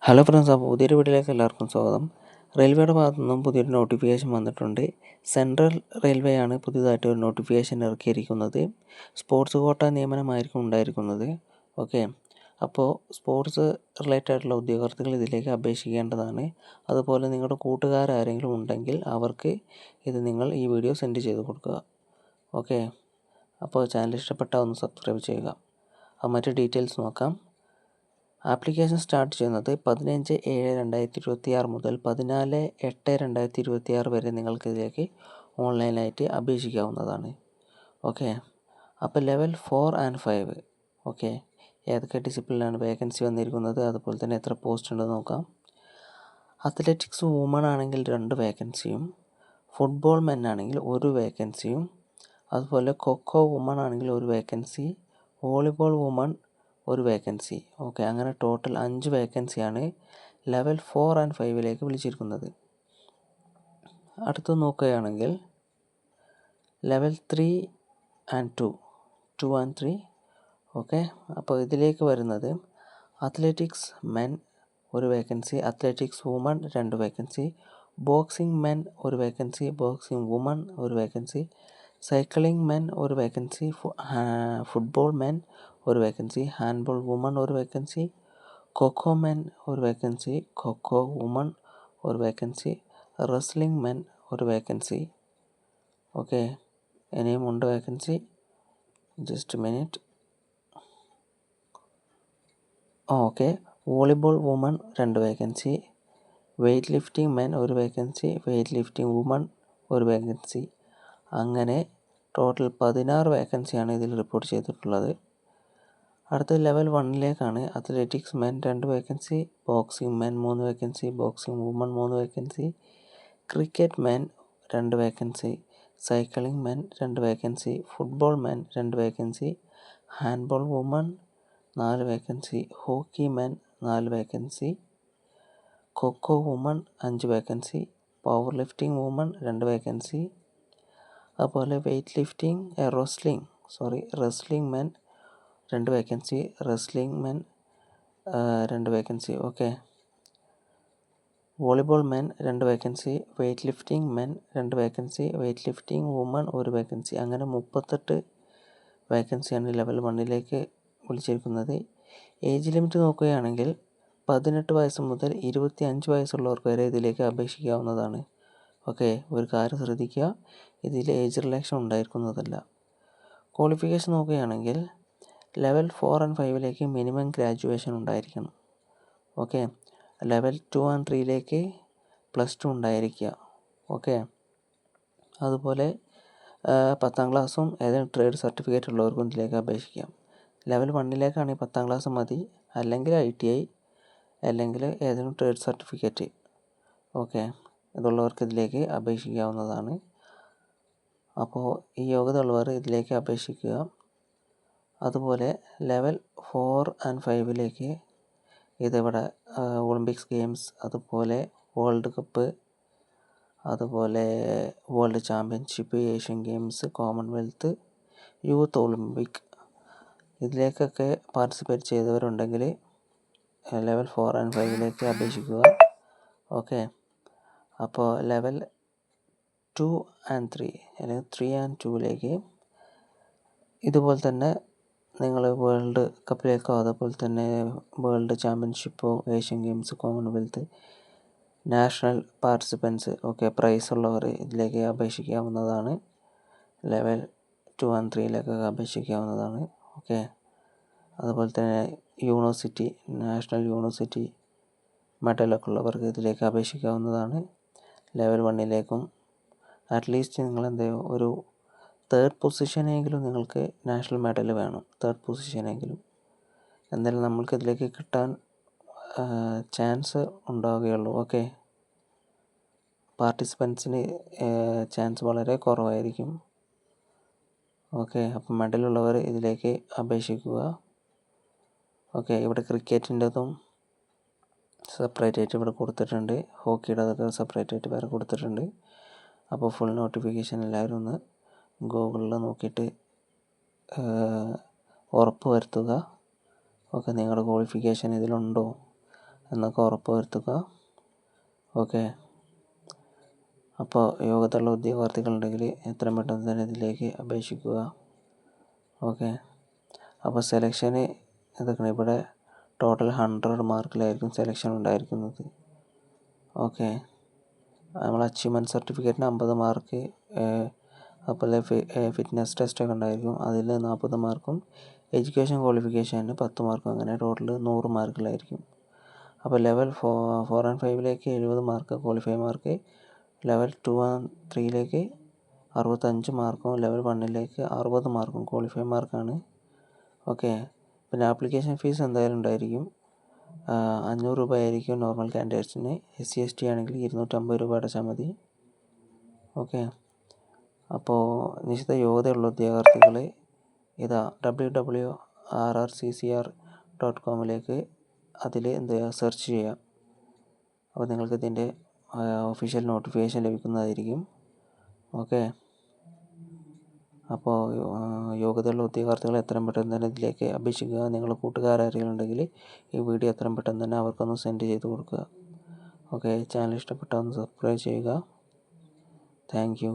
Hello friends, അപ്പോൾ പുതിയൊരു വീഡിയോയിലേക്ക് എല്ലാവർക്കും സ്വാഗതം. റെയിൽവേയുടെ ഭാഗത്തു നിന്നും പുതിയൊരു നോട്ടിഫിക്കേഷൻ വന്നിട്ടുണ്ട്. സെൻട്രൽ റെയിൽവേ ആണ് പുതിയതായിട്ട് ഒരു നോട്ടിഫിക്കേഷൻ ഇറക്കിയിരിക്കുന്നത്. സ്പോർട്സ് കോട്ട നിയമനമായിരിക്കും ഉണ്ടായിരിക്കുന്നത്. ഓക്കെ, അപ്പോൾ സ്പോർട്സ് റിലേറ്റഡ് ആയിട്ടുള്ള ഉദ്യോഗാർത്ഥികൾ ഇതിലേക്ക് അപേക്ഷിക്കേണ്ടതാണ്. അതുപോലെ നിങ്ങളുടെ കൂട്ടുകാരാരെങ്കിലും ഉണ്ടെങ്കിൽ അവർക്ക് ഇത് നിങ്ങൾ ഈ വീഡിയോ സെൻഡ് ചെയ്ത് കൊടുക്കുക. ഓക്കെ, അപ്പോൾ ചാനൽ ഇഷ്ടപ്പെട്ടാൽ ഒന്ന് സബ്സ്ക്രൈബ് ചെയ്യുക. അപ്പോൾ മറ്റ് ഡീറ്റെയിൽസ് നോക്കാം. ആപ്ലിക്കേഷൻ സ്റ്റാർട്ട് ചെയ്യുന്നത് 15/7/2026 മുതൽ 14/8/2026 വരെ നിങ്ങൾക്കിതിലേക്ക് ഓൺലൈനായിട്ട് അപേക്ഷിക്കാവുന്നതാണ്. ഓക്കെ, അപ്പോൾ ലെവൽ 4 ആൻഡ് 5. ഓക്കെ, ഏതൊക്കെ ഡിസിപ്ലിനാണ് വേക്കൻസി വന്നിരിക്കുന്നത്, അതുപോലെ തന്നെ എത്ര പോസ്റ്റ് ഉണ്ടെന്ന് നോക്കാം. അത്ലറ്റിക്സ് വുമൺ ആണെങ്കിൽ 2 വേക്കൻസിയും, ഫുട്ബോൾ മെൻ ആണെങ്കിൽ 1 വേക്കൻസിയും, അതുപോലെ കൊക്കോ വുമൺ ആണെങ്കിൽ 1 vacancy, volleyball woman 1 vacancy. Okay, അങ്ങനെ ടോട്ടൽ 5 വേക്കൻസിയാണ് ലെവൽ 4 ആൻഡ് 5ലേക്ക് വിളിച്ചിരിക്കുന്നത്. അടുത്ത് നോക്കുകയാണെങ്കിൽ ലെവൽ 3 ആൻഡ് 2 ആൻഡ് 3. ഓക്കെ, അപ്പോൾ ഇതിലേക്ക് വരുന്നത് athletics men 1 vacancy, athletics women 2 vacancy, boxing men 1 vacancy, boxing women 1 vacancy, cycling men 1 vacancy, football men 1 vacancy, handball women 1 vacancy, kho kho men 1 vacancy, kho kho women 1 vacancy, wrestling men 1 vacancy. Okay, ഇനിയും 2 vacancy. Just minute. Okay, volleyball women 2 vacancy, weightlifting men 1 vacancy, weightlifting women 1 vacancy. അങ്ങനെ total 16 വേക്കൻസിയാണ് ഇതിൽ report ചെയ്തിട്ടുള്ളത്. അടുത്ത level 1ലേക്കാണ്. Athletics men 2 vacancy, boxing men 3 vacancy, boxing women 3 vacancy, cricket men 2 vacancy, cycling men 2 vacancy, football men 2 vacancy, handball women 4 vacancy, hockey men 4 vacancy, kho kho women 5 vacancy, powerlifting women 2 vacancy, അതുപോലെ weightlifting wrestling men 2 vacancy, wrestling men 2 vacancy. Okay, volleyball men 2 vacancy, weightlifting men 2 vacancy, weightlifting women 1 vacancy. അങ്ങനെ 38 വേക്കൻസിയാണ് level 1ലേക്ക് വിളിച്ചിരിക്കുന്നത്. Age limit നോക്കുകയാണെങ്കിൽ 18 വയസ്സ് മുതൽ 25 വയസ്സുള്ളവർക്ക് വരെ ഇതിലേക്ക് അപേക്ഷിക്കാവുന്നതാണ്. Okay, ഒരു കാര്യം ശ്രദ്ധിക്കുക, ഇതിൽ ഏജ് റിലാക്ഷൻ ഉണ്ടായിരിക്കുന്നതല്ല. ക്വാളിഫിക്കേഷൻ നോക്കുകയാണെങ്കിൽ ലെവൽ 4 ആൻഡ് 5ലേക്ക് മിനിമം ഗ്രാജുവേഷൻ ഉണ്ടായിരിക്കണം. ഓക്കെ, ലെവൽ 2 ആൻഡ് 3ലേക്ക് +2 ഉണ്ടായിരിക്കുക. ഓക്കെ, അതുപോലെ 10ാം ക്ലാസ്സും ഏതെങ്കിലും ട്രേഡ് സർട്ടിഫിക്കറ്റ് ഉള്ളവർക്കും ഇതിലേക്ക് അപേക്ഷിക്കാം. ലെവൽ 1ലേക്കാണെങ്കിൽ 10ാം ക്ലാസ് മതി, അല്ലെങ്കിൽ ITI, അല്ലെങ്കിൽ ഏതെങ്കിലും ട്രേഡ് സർട്ടിഫിക്കറ്റ്. ഓക്കെ, ഇതുള്ളവർക്ക് ഇതിലേക്ക് അപേക്ഷിക്കാവുന്നതാണ്. അപ്പോൾ ഈ യോഗ്യത ഉള്ളവർ ഇതിലേക്ക് അപേക്ഷിക്കുക. അതുപോലെ ലെവൽ 4 ആൻഡ് 5ലേക്ക് ഇതിവിടെ ഒളിമ്പിക്സ് ഗെയിംസ്, അതുപോലെ വേൾഡ് കപ്പ്, അതുപോലെ world championship, Asian games, Commonwealth, youth Olympic, ഇതിലേക്കൊക്കെ പാർട്ടിസിപ്പേറ്റ് ചെയ്തവരുണ്ടെങ്കിൽ ലെവൽ 4 ആൻഡ് 5ലേക്ക് അപേക്ഷിക്കുക. ഓക്കെ, അപ്പോൾ ലെവൽ 2 ആൻഡ് 3 അല്ലെങ്കിൽ 3 ആൻഡ് 2ലേക്ക് ഇതുപോലെ തന്നെ നിങ്ങൾ വേൾഡ് കപ്പിലേക്കോ അതുപോലെ തന്നെ വേൾഡ് ചാമ്പ്യൻഷിപ്പോ, Asian games, Commonwealth, national participants, okay, prize ഉള്ളവർ ഇതിലേക്ക് അപേക്ഷിക്കാവുന്നതാണ്. ലെവൽ 2 ആൻഡ് 3ലേക്കൊക്കെ അപേക്ഷിക്കാവുന്നതാണ്. ഓക്കെ, അതുപോലെ തന്നെ യൂണിവേഴ്സിറ്റി, നാഷണൽ യൂണിവേഴ്സിറ്റി മെഡലൊക്കെ ഉള്ളവർക്ക് ഇതിലേക്ക് അപേക്ഷിക്കാവുന്നതാണ്. ലെവൽ 1ലേക്കും അറ്റ്ലീസ്റ്റ് നിങ്ങൾ ഒരു 3rd പൊസിഷനെങ്കിലും നിങ്ങൾക്ക് നാഷണൽ മെഡൽ വേണം. 3rd പൊസിഷനെങ്കിലും എന്തായാലും നമ്മൾക്ക് ഇതിലേക്ക് കിട്ടാൻ ചാൻസ് ഉണ്ടാവുകയുള്ളൂ. ഓക്കെ, പാർട്ടിസിപ്പൻസിന് ചാൻസ് വളരെ കുറവായിരിക്കും. ഓക്കെ, അപ്പം മെഡലുള്ളവർ ഇതിലേക്ക് അപേക്ഷിക്കുക. ഓക്കെ, ഇവിടെ ക്രിക്കറ്റിൻ്റെതും സെപ്പറേറ്റ് ആയിട്ട് ഇവിടെ കൊടുത്തിട്ടുണ്ട്, ഹോക്കിയുടെ അതൊക്കെ സെപ്പറേറ്റ് ആയിട്ട് വേറെ കൊടുത്തിട്ടുണ്ട്. അപ്പോൾ ഫുൾ നോട്ടിഫിക്കേഷൻ എല്ലാവരും ഒന്ന് ഗൂഗിളിൽ നോക്കിയിട്ട് ഉറപ്പ് വരുത്തുക. ഓക്കെ, നിങ്ങളുടെ ക്വാളിഫിക്കേഷൻ ഇതിലുണ്ടോ, എന്നൊക്കെ ഉറപ്പ് വരുത്തുക. ഓക്കെ, അപ്പോൾ യോഗ്യതയുള്ള ഉദ്യോഗാർത്ഥികളുണ്ടെങ്കിൽ എത്രയും പെട്ടെന്ന് തന്നെ ഇതിലേക്ക് അപേക്ഷിക്കുക. ഓക്കെ, അപ്പോൾ സെലക്ഷന് ഇതൊക്കെ ഇവിടെ ടോട്ടൽ 100 മാർക്കിലായിരിക്കും സെലക്ഷൻ ഉണ്ടായിരിക്കുന്നത്. ഓക്കെ, നമ്മൾ അച്ചീവ്മെൻറ്റ് സർട്ടിഫിക്കറ്റിന് 50 മാർക്ക്, അതുപോലെ ഫിറ്റ്നസ് ടെസ്റ്റൊക്കെ ഉണ്ടായിരിക്കും, അതിൽ 40 മാർക്കും എഡ്യൂക്കേഷൻ ക്വാളിഫിക്കേഷന് 10 മാർക്കും, അങ്ങനെ ടോട്ടൽ 100 മാർക്കിലായിരിക്കും. അപ്പോൾ level 4 and 5ലേക്ക് 70 mark qualify mark, level 2 and 3ലേക്ക് 65 മാർക്കും, ലെവൽ 1ലേക്ക് 60 മാർക്കും ക്വാളിഫൈ മാർക്കാണ്. ഓക്കെ, പിന്നെ ആപ്ലിക്കേഷൻ ഫീസ് എന്തായാലും ഉണ്ടായിരിക്കും. 500 രൂപ ആയിരിക്കും നോർമൽ കാൻഡിഡേറ്റ്സിന്. SC/ST ആണെങ്കിൽ 250 രൂപ അടച്ചാൽ മതി. ഓക്കെ, അപ്പോൾ നിശ്ചിത യോഗ്യതയുള്ള ഉദ്യോഗാർത്ഥികൾ ഇതാ www.rrccr.com അതിൽ സെർച്ച് ചെയ്യാം. അപ്പോൾ നിങ്ങൾക്ക് ഇതിൻ്റെ ഒഫീഷ്യൽ നോട്ടിഫിക്കേഷൻ ലഭിക്കുന്നതായിരിക്കും. ഓക്കെ, അപ്പോൾ യോഗ്യതയുള്ള ഉദ്യോഗാർത്ഥികൾ എത്രയും പെട്ടെന്ന് തന്നെ ഇതിലേക്ക് അപേക്ഷിക്കുക. നിങ്ങളുടെ കൂട്ടുകാരെങ്കിലും ഉണ്ടെങ്കിൽ ഈ വീഡിയോ എത്രയും പെട്ടെന്ന് തന്നെ അവർക്കൊന്ന് സെൻഡ് ചെയ്ത് കൊടുക്കുക. ഓക്കെ, ചാനൽ ഇഷ്ടപ്പെട്ടാൽ ഒന്ന് സബ്സ്ക്രൈബ് ചെയ്യുക. Thank you.